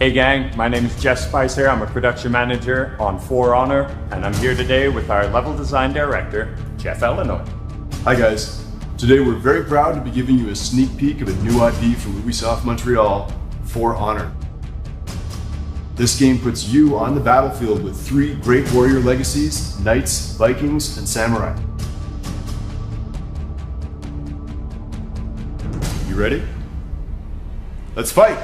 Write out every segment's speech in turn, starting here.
Hey gang, my name is Jeff Spicer. I'm a production manager on For Honor, and I'm here today with our level design director, Jeff Eleanor. Hi guys. Today we're very proud to be giving you a sneak peek of a new IP from Ubisoft Montreal, For Honor. This game puts you on the battlefield with three great warrior legacies: Knights, Vikings, and Samurai. You ready? Let's fight!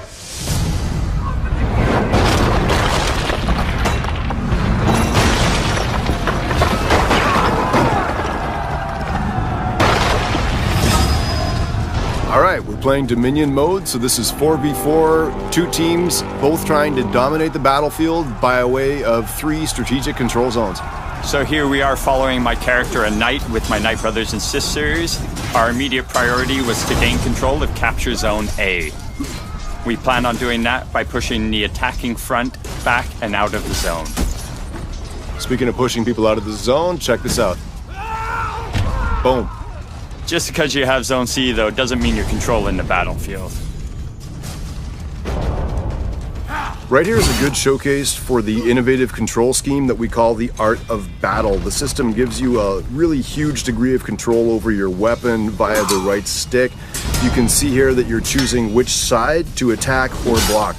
Alright, we're playing Dominion mode, so this is 4v4, two teams, both trying to dominate the battlefield by way of three strategic control zones. So here we are following my character, a knight, with my knight brothers and sisters. Our immediate priority was to gain control of Capture Zone A. We plan on doing that by pushing the attacking front back and out of the zone. Speaking of pushing people out of the zone, check this out. Boom. Just because you have Zone C, though, doesn't mean you're controlling the battlefield. Right here is a good showcase for the innovative control scheme that we call the Art of Battle. The system gives you a really huge degree of control over your weapon via the right stick. You can see here that you're choosing which side to attack or block.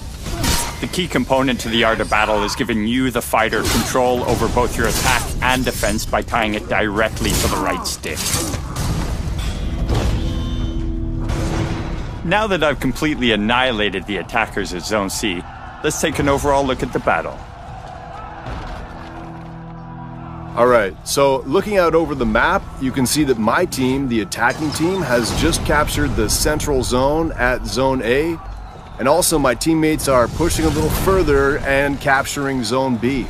The key component to the Art of Battle is giving you, the fighter, control over both your attack and defense by tying it directly to the right stick. Now that I've completely annihilated the attackers at Zone C, let's take an overall look at the battle. Alright, so looking out over the map, you can see that my team, the attacking team, has just captured the central zone at Zone A, and also my teammates are pushing a little further and capturing Zone B.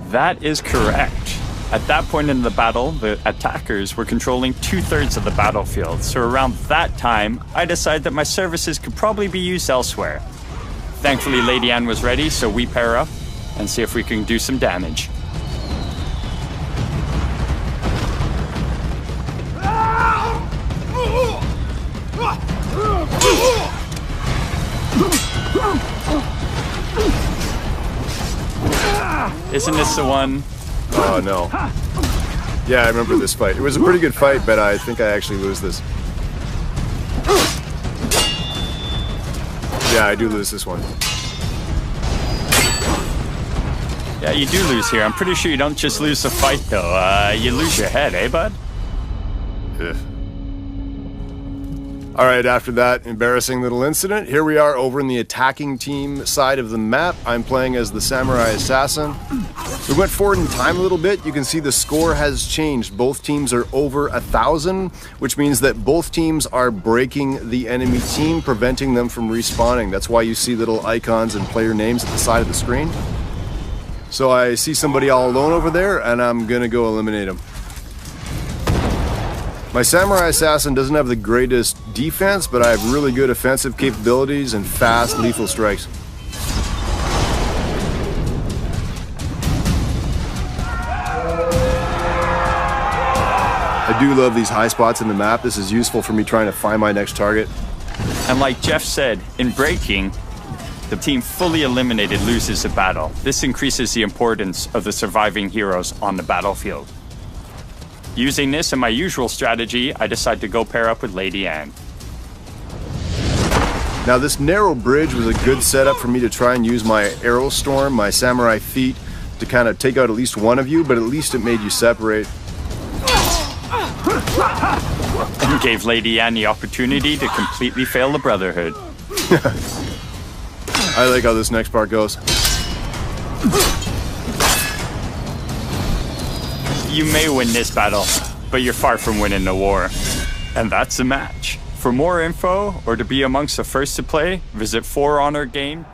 That is correct. At that point in the battle, the attackers were controlling 2/3 of the battlefield, so around that time, I decided that my services could probably be used elsewhere. Thankfully, Lady Anne was ready, so we pair up and see if we can do some damage. Isn't this the one? Oh no. Yeah, I remember this fight. It was a pretty good fight, but I think I actually lose this. Yeah, I do lose this one. Yeah, you do lose here. I'm pretty sure you don't just lose the fight, though. You lose your head, eh, bud? Ugh. Alright, after that embarrassing little incident, here we are over in the attacking team side of the map. I'm playing as the Samurai Assassin. We went forward in time a little bit. You can see the score has changed. Both teams are over 1,000, which means that both teams are breaking the enemy team, preventing them from respawning. That's why you see little icons and player names at the side of the screen. So I see somebody all alone over there, and I'm gonna go eliminate him. My Samurai Assassin doesn't have the greatest defense, but I have really good offensive capabilities and fast, lethal strikes. I do love these high spots in the map. This is useful for me trying to find my next target. And like Jeff said, in breaking, the team fully eliminated loses the battle. This increases the importance of the surviving heroes on the battlefield. Using this and my usual strategy, I decide to go pair up with Lady Anne. Now this narrow bridge was a good setup for me to try and use my Arrow Storm, my Samurai Feet, to kind of take out at least one of you, but at least it made you separate. And gave Lady Anne the opportunity to completely fail the Brotherhood. I like how this next part goes. You may win this battle, but you're far from winning the war. And that's the match. For more info, or to be amongst the first to play, visit For Honor Game.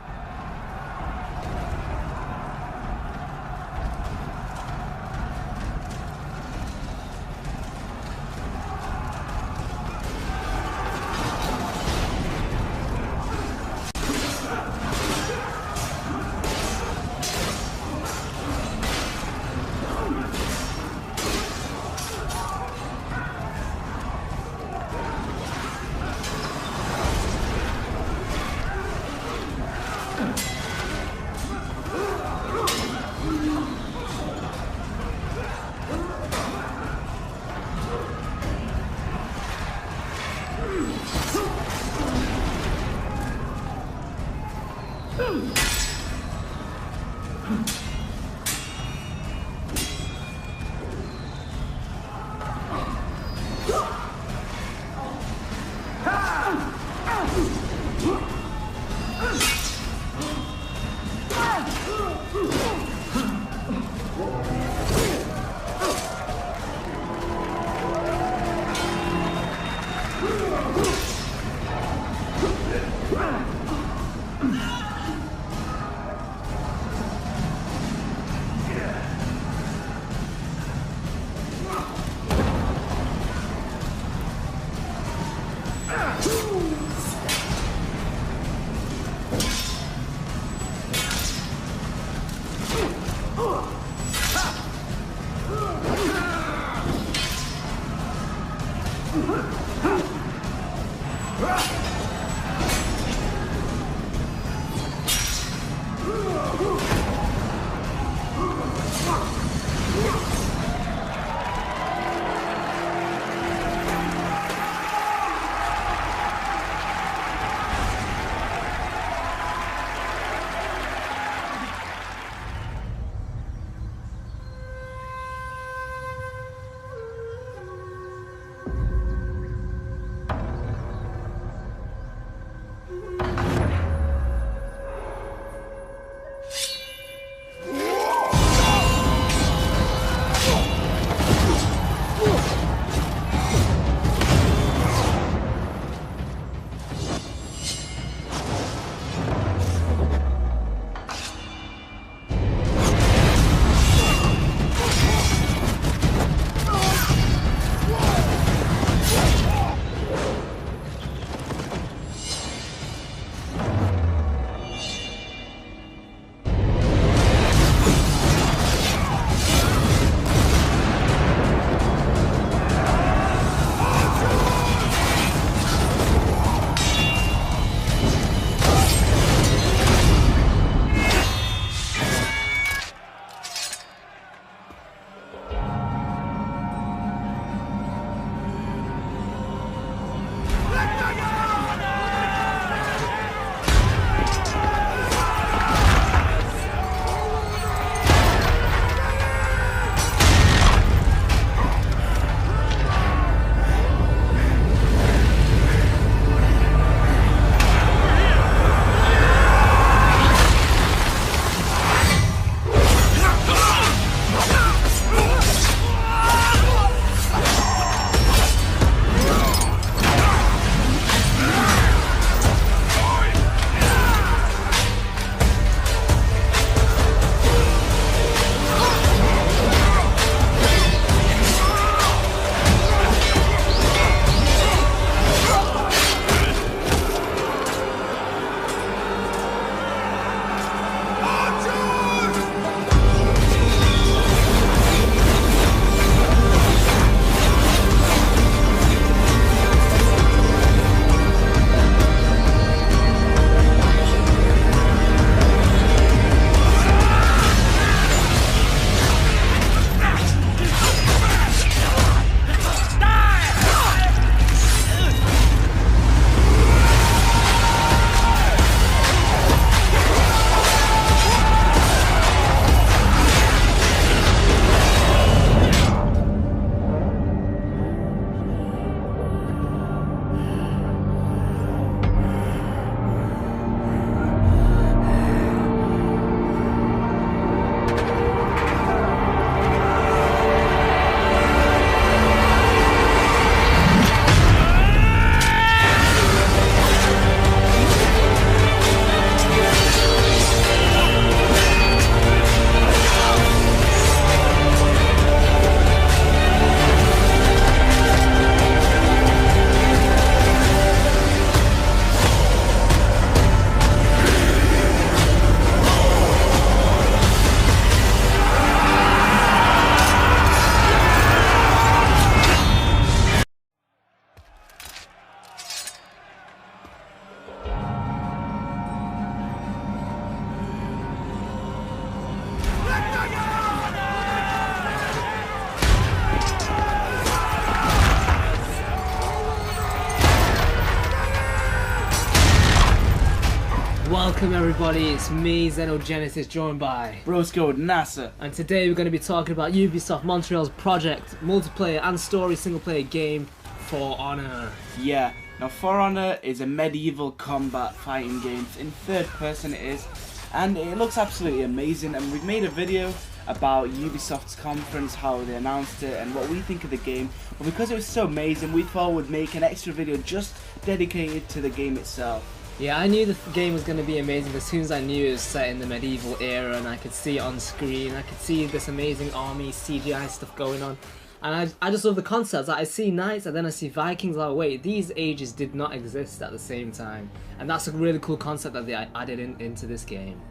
Welcome everybody, it's me, Xenogenesis, joined by Brosco NASA. and today we're going to be talking about Ubisoft Montreal's project, multiplayer and story single-player game, For Honor. Yeah, now For Honor is a medieval combat fighting game. In third person it is, and it looks absolutely amazing, and we've made a video about Ubisoft's conference, how they announced it and what we think of the game. But because it was so amazing, we thought we'd make an extra video just dedicated to the game itself. Yeah, I knew the game was going to be amazing as soon as I knew it was set in the medieval era and I could see it on screen. I could see this amazing army CGI stuff going on. And I just love the concepts. Like, I see knights and then I see Vikings. Like, wait, these ages did not exist at the same time. And that's a really cool concept that they added into this game.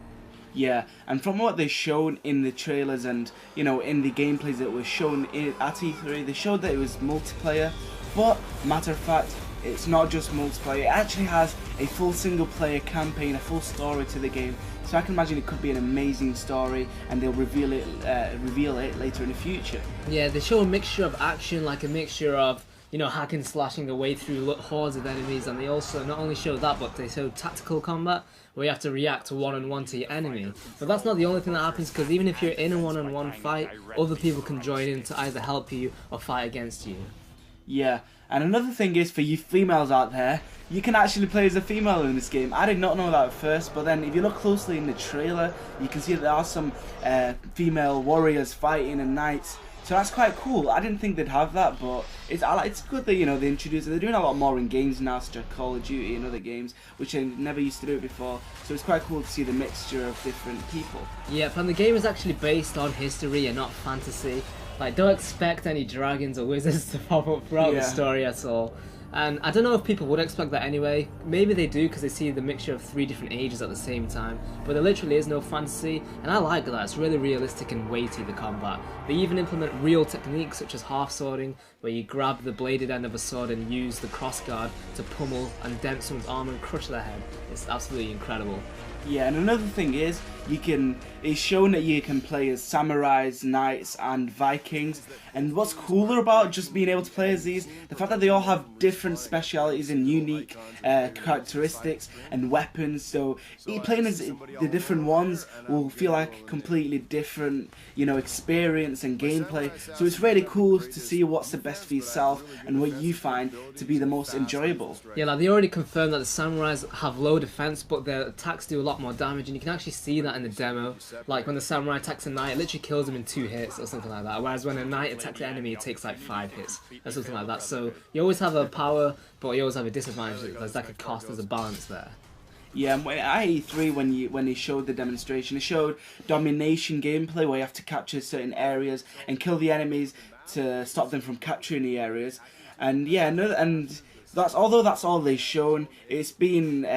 Yeah, and from what they showed in the trailers and, you know, in the gameplays that was shown at E3, they showed that it was multiplayer, but matter of fact, it's not just multiplayer. It actually has a full single player campaign, a full story to the game. So I can imagine it could be an amazing story, and they'll reveal it later in the future. Yeah, they show a mixture of action, like a mixture of, you know, hack and slashing your way through hordes of enemies, and they also not only show that, but they show tactical combat, where you have to react one-on-one to your enemy. But that's not the only thing that happens, because even if you're in a one-on-one fight, other people can join in to either help you or fight against you. Yeah, and another thing is, for you females out there, you can actually play as a female in this game. I did not know that at first, but then if you look closely in the trailer, you can see that there are some female warriors fighting and knights. So that's quite cool. I didn't think they'd have that, but it's good that, you know, they introduced it. They're doing a lot more in games now, such as Call of Duty and other games, which they never used to do it before. So it's quite cool to see the mixture of different people. Yep, and the game is actually based on history and not fantasy. Like, don't expect any dragons or wizards to pop up throughout the story at all. And I don't know if people would expect that anyway. Maybe they do because they see the mixture of 3 different ages at the same time. But there literally is no fantasy, and I like that. It's really realistic and weighty, the combat. They even implement real techniques such as half-swording, where you grab the bladed end of a sword and use the crossguard to pummel and dent someone's armor and crush their head. It's absolutely incredible. Yeah, and another thing is, it's shown that you can play as samurais, knights, and Vikings. And what's cooler about just being able to play as these, the fact that they all have different specialities and unique characteristics and weapons. So playing as the different ones will feel like a completely different, you know, experience and gameplay. So it's really cool to see what's the best for yourself and what you find to be the most enjoyable. Yeah, like they already confirmed that the samurais have low defense, but their attacks do a lot more damage, and you can actually see that in the demo. Like when the samurai attacks a knight, it literally kills him in 2 hits or something like that, whereas when a knight attacks the enemy, it takes like 5 hits or something like that. So you always have a power, but you always have a disadvantage. There's like a cost, there's a balance there. Yeah, and at E3 when they showed the demonstration, it showed domination gameplay where you have to capture certain areas and kill the enemies to stop them from capturing the areas. And yeah, although that's all they've shown, it's been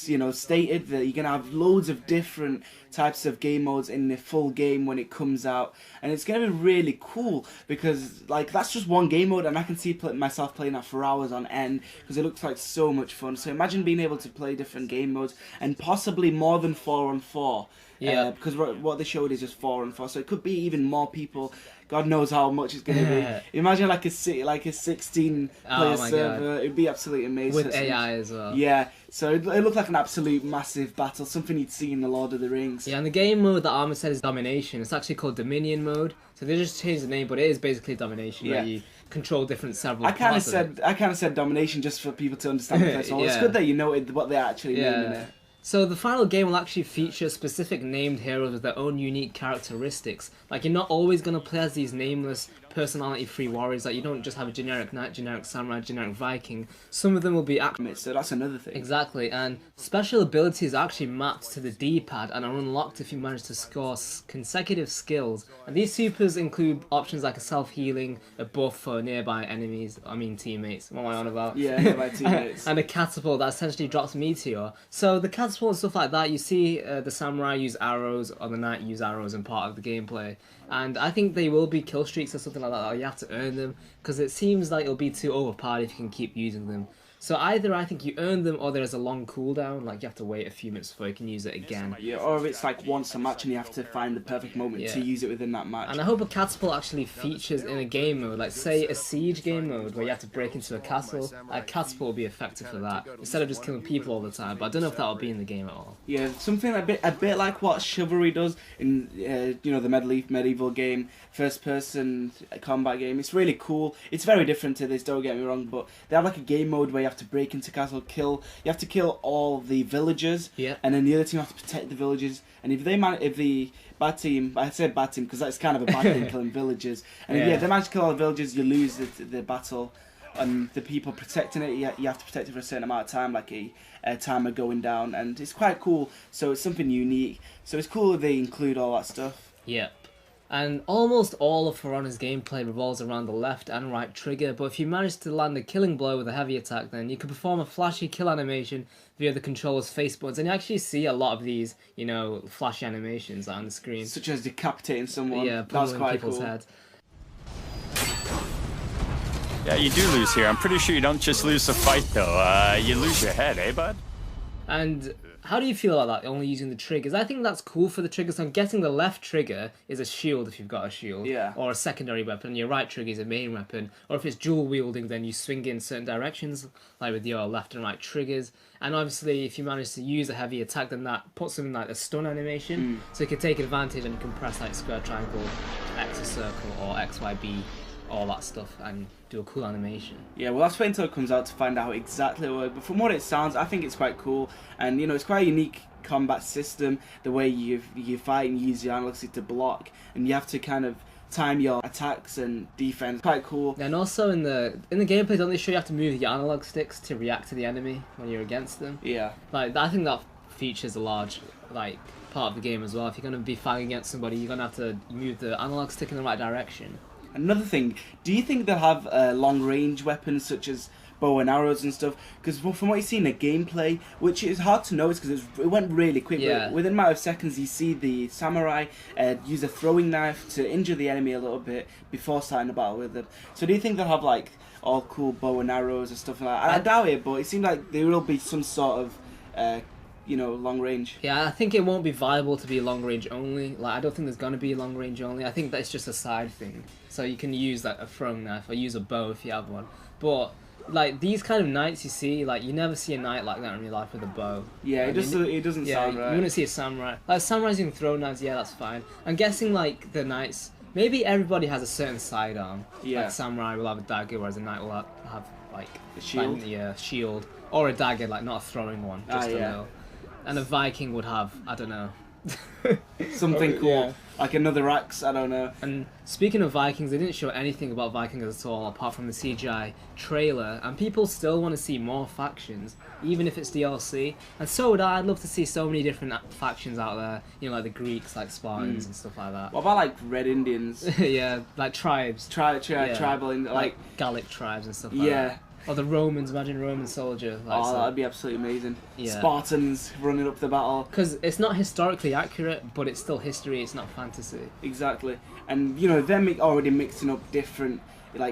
you know, stated that you're gonna have loads of different types of game modes in the full game when it comes out, and it's gonna be really cool because, like, that's just one game mode, and I can see myself playing that for hours on end because it looks like so much fun. So imagine being able to play different game modes and possibly more than 4-on-4. Yeah, because what they showed is just 4-on-4, so it could be even more people. God knows how much it's going to be. Imagine like a 16-player server. It'd be absolutely amazing. With AI as well. Yeah, so it looked like an absolute massive battle, something you'd see in The Lord of the Rings. Yeah, and the game mode that Arma said is Domination. It's actually called Dominion mode. So they just changed the name, but it is basically Domination, where you control several I kind of said Domination just for people to understand the first one. It's good that you know what they're actually naming it. So the final game will actually feature specific named heroes with their own unique characteristics. Like, you're not always going to play as these nameless, personality-free warriors. Like, you don't just have a generic knight, generic samurai, generic Viking. Some of them will be so that's another thing. Exactly, and special abilities are actually mapped to the D-pad and are unlocked if you manage to score consecutive skills. And these supers include options like a self-healing, a buff for nearby teammates. What am I on about? Yeah, nearby teammates. And a catapult that essentially drops meteor. So the catapult and stuff like that, you see the samurai use arrows or the knight use arrows in part of the gameplay. And I think they will be kill streaks or something something like that, or you have to earn them, because it seems like it'll be too overpowered if you can keep using them. So either I think you earn them, or there's a long cooldown, like you have to wait a few minutes before you can use it again. Yeah, or if it's like once a match and you have to find the perfect moment to use it within that match. And I hope a catapult actually features in a game mode, like say a siege game mode where you have to break into a castle. A catapult will be effective for that, instead of just killing people all the time. But I don't know if that'll be in the game at all. Yeah, something a bit like what Chivalry does in the medieval game, first person combat game. It's really cool. It's very different to this, don't get me wrong, but they have like a game mode where you have to break into castle, you have to kill all the villagers, and then the other team have to protect the villagers. And if the bad team, I said bad team because that's kind of a bad thing, killing villagers. And if they manage to kill all the villagers, you lose the battle. And the people protecting it, you have to protect it for a certain amount of time, like a timer going down, and it's quite cool. So it's something unique. So it's cool that they include all that stuff. Yep. And almost all of For Honor's gameplay revolves around the left and right trigger, but if you manage to land a killing blow with a heavy attack, then you can perform a flashy kill animation via the controller's face buttons, and you actually see a lot of these, flashy animations on the screen. Such as decapitating someone. Yeah, that's quite people's cool. heads. Yeah, you do lose here. I'm pretty sure you don't just lose the fight, though. You lose your head, eh, bud? And how do you feel about that, only using the triggers? I think that's cool for the triggers. I'm guessing the left trigger is a shield if you've got a shield. Yeah. Or a secondary weapon, and your right trigger is a main weapon. Or if it's dual wielding, then you swing in certain directions, like with your left and right triggers. And obviously, if you manage to use a heavy attack, then that puts something like a stun animation. So you can take advantage and you can press like square, triangle, X, a circle, or X, Y, B, all that stuff, and do a cool animation. Yeah, well, let's wait until it comes out to find out exactly what it works. But from what it sounds, I think it's quite cool, and it's quite a unique combat system. The way you fight and use your analog stick to block, and you have to kind of time your attacks and defense. Quite cool. And also in the gameplay, don't they show you have to move your analog sticks to react to the enemy when you're against them? Yeah. Like I think that features a large part of the game as well. If you're going to be fighting against somebody, you're going to have to move the analog stick in the right direction. Another thing, do you think they'll have long-range weapons such as bow and arrows and stuff? Because from what you see in the gameplay, which is hard to notice because it went really quick, but within a matter of seconds you see the samurai use a throwing knife to injure the enemy a little bit before starting the battle with them. So do you think they'll have like all cool bow and arrows and stuff like that? I doubt it, but it seems like there will be some sort of long range. Yeah, I think it won't be viable to be long range only. Like, I don't think there's gonna be long range only. I think that's just a side thing. So you can use like a throwing knife or use a bow if you have one. But like these kind of knights you see, like you never see a knight like that in real life with a bow. Yeah, it doesn't sound right. You wouldn't see a samurai. Like samurais using throwing knives, yeah, that's fine. I'm guessing like the knights, maybe everybody has a certain sidearm. Yeah. Like samurai will have a dagger, whereas a knight will have like a shield. Shield or a dagger, like not a throwing one, just a little. And a Viking would have, I don't know. Something cool. Like another axe, I don't know. And speaking of Vikings, they didn't show anything about Vikings at all, apart from the CGI trailer. And people still want to see more factions, even if it's DLC. And so would I. I'd love to see so many different factions out there. Like the Greeks, like Spartans and stuff like that. What about like Red Indians? Yeah, like tribes. Tribal, like Gallic tribes and stuff like that. Or the Romans, imagine Roman soldier. That'd be absolutely amazing. Yeah. Spartans running up the battle. Because it's not historically accurate, but it's still history, it's not fantasy. Exactly. And, they're already mixing up different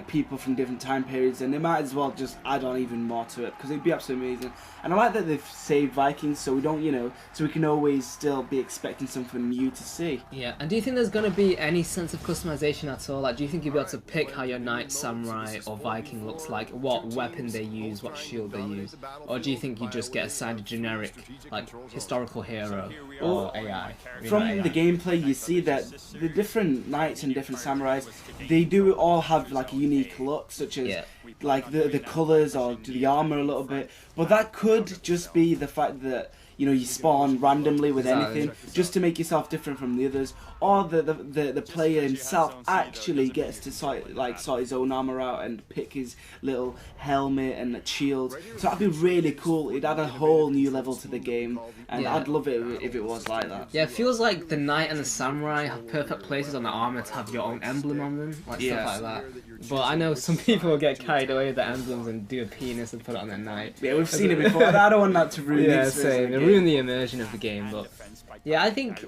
people from different time periods, and they might as well just add on even more to it, because it'd be absolutely amazing. And I like that they've saved Vikings, so we don't, so we can always still be expecting something new to see. Yeah, and do you think there's going to be any sense of customization at all? Like, do you think you'll be able to pick how your knight, samurai, or Viking looks like, what weapon they use, what shield they use? Or do you think you just get assigned a generic, historical hero, or AI? From the gameplay, you see that the different knights and different samurais, they do all have, a unique look, such as the colours or the armour a little bit, but that could just be the fact that you spawn randomly with anything just to make yourself different from the others, or the player himself actually gets to sort his own armour out and pick his little helmet and shield. So that'd be really cool. It'd add a whole new level to the game, and I'd love it if it was like that. Yeah, it feels like the knight and the samurai have perfect places on the armour to have your own emblem on them, stuff like that. But I know some people will get carried away with the emblems and do a penis and put it on their knight. Yeah, we've seen it before. I don't want that to ruin the experience. Same. It ruin the immersion of the game. But yeah, I think,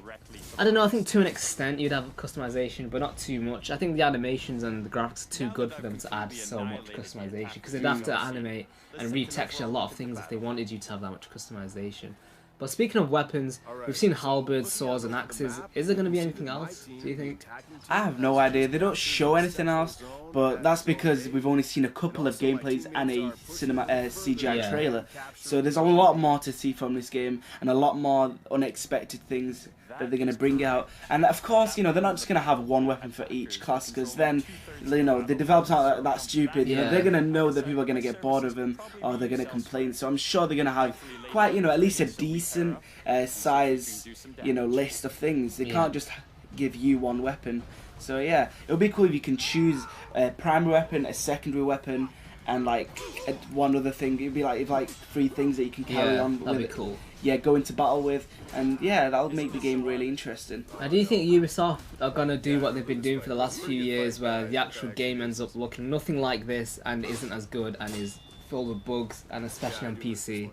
I don't know, I think to an extent you'd have customization, but not too much. I think the animations and the graphics are too good for them to add so much customization, because they'd have to animate and retexture a lot of things if they wanted you to have that much customization. But speaking of weapons, we've seen halberds, swords, and axes. Is there going to be anything else, do you think? I have no idea. They don't show anything else, but that's because we've only seen a couple of gameplays and a CGI trailer. So there's a lot more to see from this game, and a lot more unexpected things that they're going to bring out. And of course, you know, they're not just going to have one weapon for each class, because then, you know, the developers aren't that stupid. You know, they're going to know that people are going to get bored of them, or they're going to complain. So I'm sure they're going to have quite, you know, at least a decent size, you know, list of things. They can't just give you one weapon. So yeah, it would be cool if you can choose a primary weapon, a secondary weapon, and like one other thing. It'd be like 3 things that you can carry on with. That'd be cool. Yeah, go into battle with, and yeah, that'll make the game really interesting. Now, do you think Ubisoft are gonna do what they've been doing for the last few years, where the actual game ends up looking nothing like this and isn't as good and is filled with bugs, and especially on PC?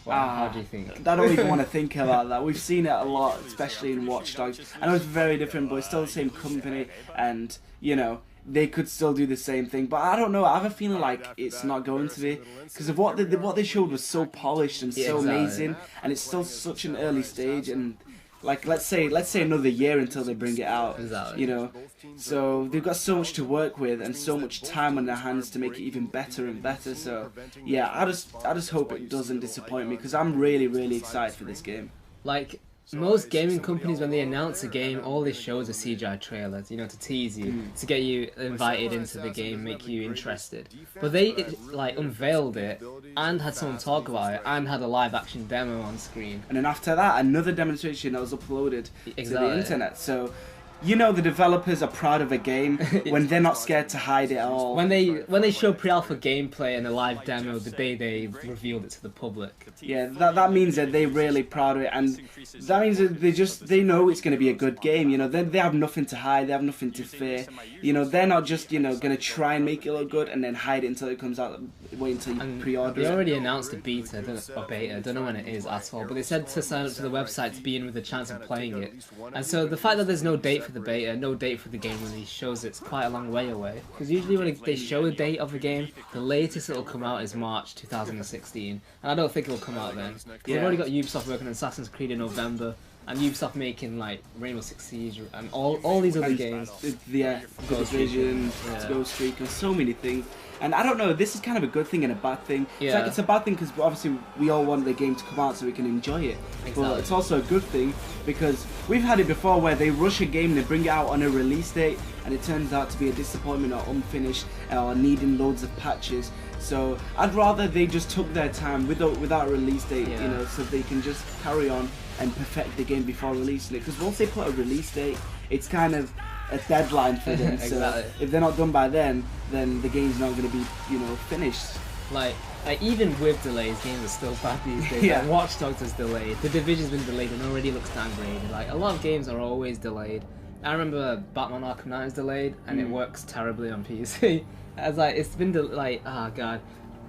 How do you think? I don't even want to think about that. We've seen it a lot, especially in Watch Dogs. I know it's very different, but it's still the same company, and you know, they could still do the same thing. But I don't know. I have a feeling like it's not going to be, because of what they showed was so polished and so amazing, and it's still such an early stage. And like, let's say another year until they bring it out. You know, so they've got so much to work with and so much time on their hands to make it even better and better. So yeah, I just hope it doesn't disappoint me, because I'm really excited for this game. Like, most gaming companies, when they announce a game, all they show is a CGI trailer, you know, to tease you, to get you invited into the game, make you interested. But they like unveiled it and had someone talk about it and had a live action demo on screen. And then after that, another demonstration that was uploaded to the internet. So, you know, the developers are proud of a game when they're not scared to hide it at all. When they show pre-alpha gameplay and a live demo the day they revealed it to the public. Yeah, that means that they're really proud of it, and that means that they know it's going to be a good game. You know, they have nothing to hide, they have nothing to fear. You know, they're not just, you know, going to try and make it look good and then hide it until it comes out. Wait until you pre-order it. They already announced a beta or beta. I don't know when it is at all, but they said to sign up to the website to be in with a chance of playing it. And so the fact that there's no date for the beta, no date for the game release, shows it's quite a long way away. Because usually when they show a date of a game, the latest it'll come out is March 2016, and I don't think it'll come out then. They've already got Ubisoft working on Assassin's Creed in November, and Ubisoft making like Rainbow Six Siege and all these other games. Yeah, The Division, Ghost Recon, so many things. And I don't know, this is kind of a good thing and a bad thing. Yeah. It's a bad thing because obviously we all want the game to come out so we can enjoy it. Exactly. But it's also a good thing because we've had it before where they rush a game and they bring it out on a release date and it turns out to be a disappointment or unfinished or needing loads of patches. So I'd rather they just took their time without a release date, you know, so they can just carry on and perfect the game before releasing it. Because once they put a release date, it's kind of a deadline for them. So if they're not done by then the game's not going to be, you know, finished. Like even with delays, games are still bad these days. Yeah. Like, Watch Dogs is delayed. The Division's been delayed and already looks downgraded. Like, a lot of games are always delayed. I remember Batman Arkham Knight is delayed and it works terribly on PC. It's like, it's been like, oh god.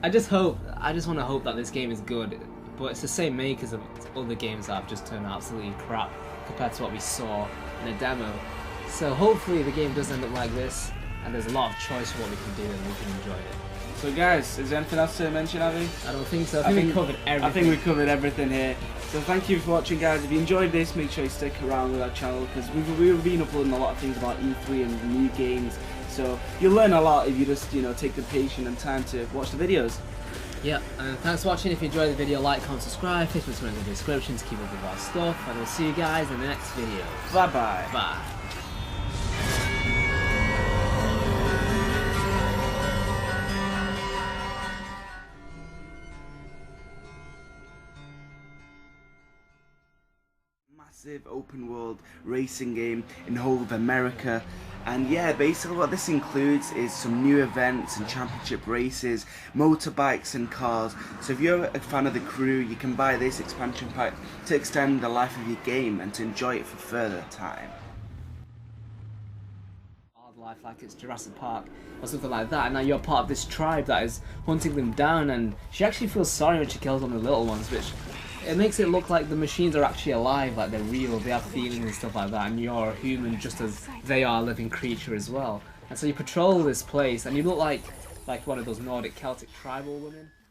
I just want to hope that this game is good. But it's the same makers of other games that have just turned out absolutely crap compared to what we saw in a demo. So hopefully the game does end up like this, and there's a lot of choice for what we can do and we can enjoy it. So guys, is there anything else to mention, Avi? I don't think so. I think we covered everything. I think we covered everything here. So thank you for watching, guys. If you enjoyed this, make sure you stick around with our channel because we've been uploading a lot of things about E3 and new games. So you'll learn a lot if you just, you know, take the patience and time to watch the videos. Yeah, and thanks for watching. If you enjoyed the video, like, comment, subscribe, Facebook in the description to keep up with our stuff, and we'll see you guys in the next video. Bye-bye. Bye. Massive open world racing game in the whole of America. And yeah, basically what this includes is some new events and championship races, motorbikes and cars. So if you're a fan of the crew, you can buy this expansion pack to extend the life of your game and to enjoy it for further time. Wildlife like it's Jurassic Park or something like that, and now you're part of this tribe that is hunting them down, and she actually feels sorry when she kills one of the little ones, which it makes it look like the machines are actually alive, like they're real, they have feelings and stuff like that, and you're a human just as they are a living creature as well. And so you patrol this place, and you look like one of those Nordic Celtic tribal women.